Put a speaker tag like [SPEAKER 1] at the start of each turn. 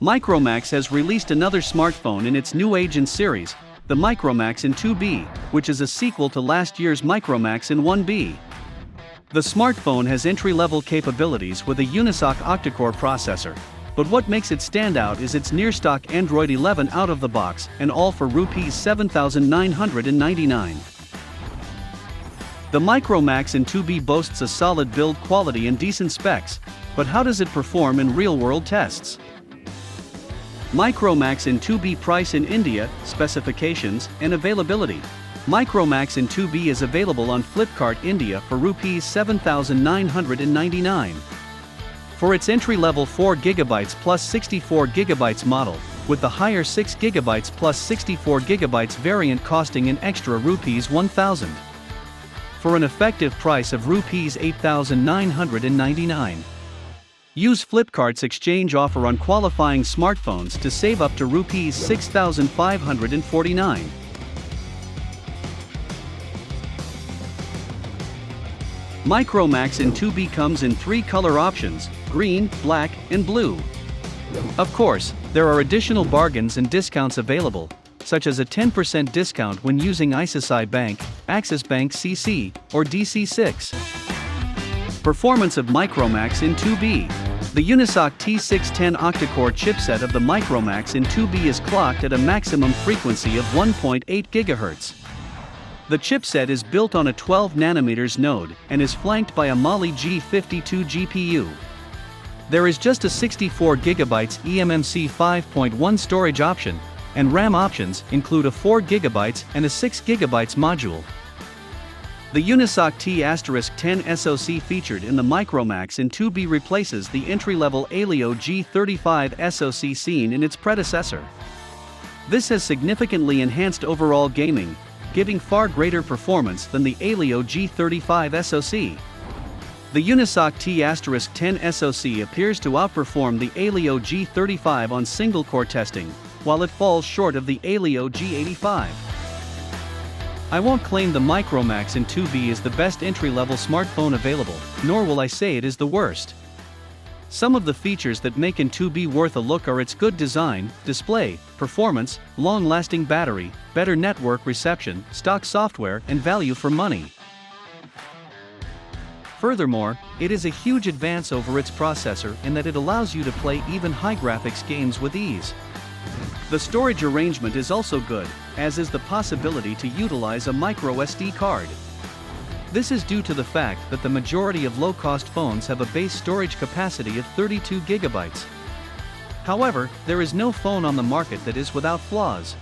[SPEAKER 1] Micromax has released another smartphone in its new age and series, the Micromax In 2B, which is a sequel to last year's Micromax In 1B. The smartphone has entry-level capabilities with a Unisoc octa-core processor, but what makes it stand out is its near-stock Android 11 out of the box, and all for Rs 7,999. The Micromax In 2B boasts a solid build quality and decent specs, but how does it perform in real-world tests? Micromax In 2B price in India, specifications, and availability. Micromax In 2B is available on Flipkart India for Rs 7,999. For its entry-level 4GB plus 64GB model, with the higher 6GB plus 64GB variant costing an extra Rs 1,000. For an effective price of Rs 8,999. Use Flipkart's exchange offer on qualifying smartphones to save up to Rs 6,549. Micromax In 2B comes in 3 color options: green, black, and blue. Of course, there are additional bargains and discounts available, such as a 10% discount when using ICICI Bank, Axis Bank CC, or DC6. Performance of Micromax In 2B. The Unisoc T610 octa-core chipset of the Micromax In 2B is clocked at a maximum frequency of 1.8 GHz. The chipset is built on a 12nm node and is flanked by a Mali G52 GPU. There is just a 64GB eMMC 5.1 storage option, and RAM options include a 4GB and a 6GB module. The Unisoc T*10 SoC featured in the Micromax In 2B replaces the entry-level Aleo G35 SoC seen in its predecessor. This has significantly enhanced overall gaming, giving far greater performance than the Aleo G35 SoC. The Unisoc T*10 SoC appears to outperform the Aleo G35 on single-core testing, while it falls short of the Aleo G85. I won't claim the Micromax In 2B is the best entry-level smartphone available, nor will I say it is the worst. Some of the features that make In 2B worth a look are its good design, display, performance, long-lasting battery, better network reception, stock software, and value for money. Furthermore, it is a huge advance over its processor in that it allows you to play even high-graphics games with ease. The storage arrangement is also good, as is the possibility to utilize a microSD card. This is due to the fact that the majority of low-cost phones have a base storage capacity of 32GB. However, there is no phone on the market that is without flaws.